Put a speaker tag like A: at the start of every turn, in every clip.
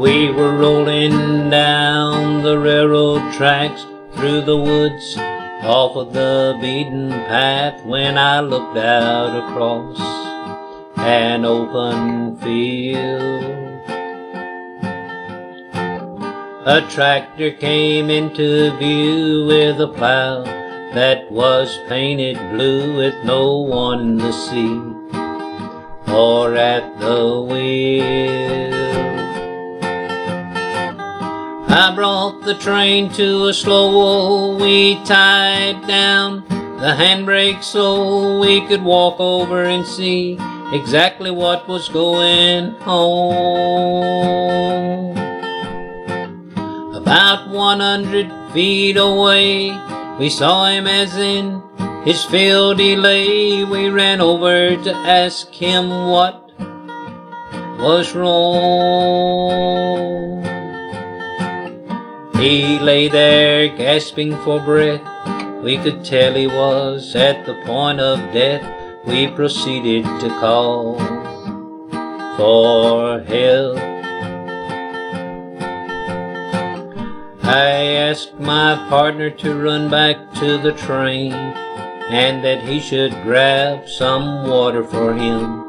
A: We were rolling down the railroad tracks through the woods off of the beaten path when I looked out across an open field. A tractor came into view with a plow that was painted blue, with no one in the seat or at the wheel. I brought the train to a slow roll. We tied down the handbrake so we could walk over and see exactly what was going on. About 100 feet away, we saw him as in his field he lay. We ran over to ask him what was wrong. He lay there gasping for breath. We could tell he was at the point of death. We proceeded to call for help. I asked my partner to run back to the train and that he should grab some water for him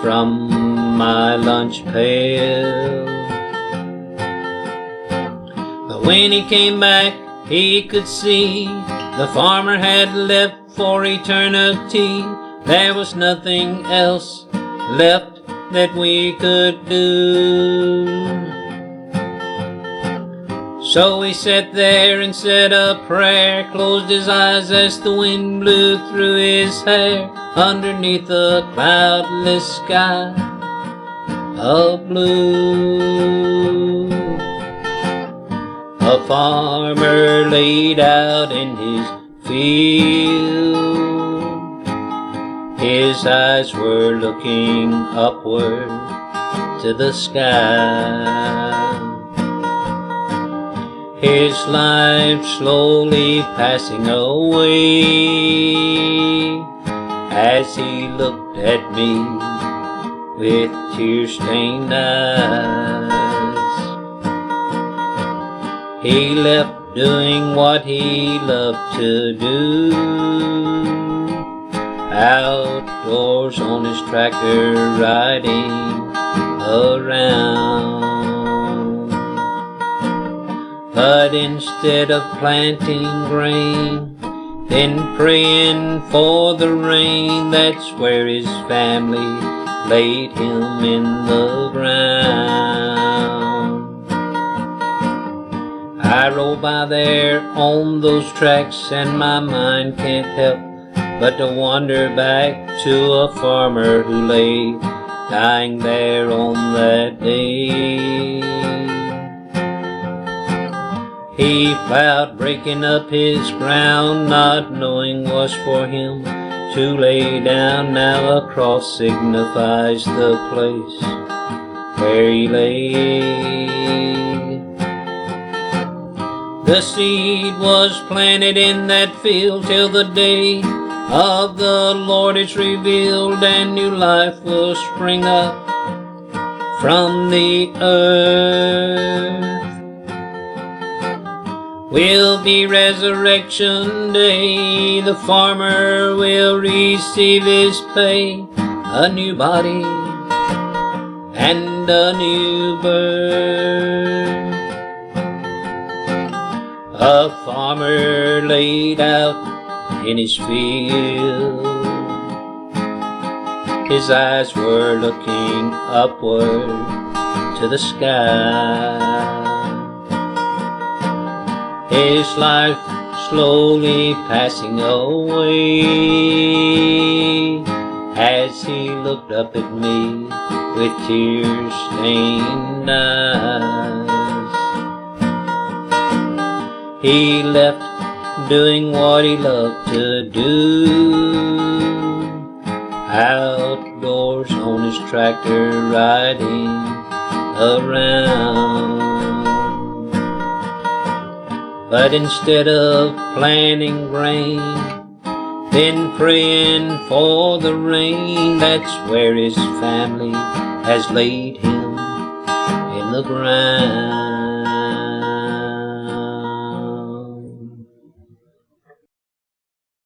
A: from my lunch pail. But when he came back, he could see the farmer had left for eternity. There was nothing else left that we could do. So he sat there and said a prayer, closed his eyes as the wind blew through his hair, underneath a cloudless sky of blue. A farmer laid out in his field. His eyes were looking upward to the sky. His life slowly passing away as he looked at me with tear-stained eyes. He left doing what he loved to do, outdoors on his tractor riding around. But instead of planting grain, then praying for the rain, that's where his family laid him in the ground. I roll by there on those tracks and my mind can't help but to wander back to a farmer who lay dying there on that day. He plowed, breaking up his ground, not knowing what's for him to lay down. Now a cross signifies the place where he lay. The seed was planted in that field till the day of the Lord is revealed, and new life will spring up from the earth. Will be resurrection day, the farmer will receive his pay, a new body and a new birth. A farmer laid out in his field, his eyes were looking upward to the sky. His life slowly passing away as he looked up at me with tear-stained eyes. He left doing what he loved to do, outdoors on his tractor riding around. But instead of planting grain, then praying for the rain, that's where his family has laid him in the the ground.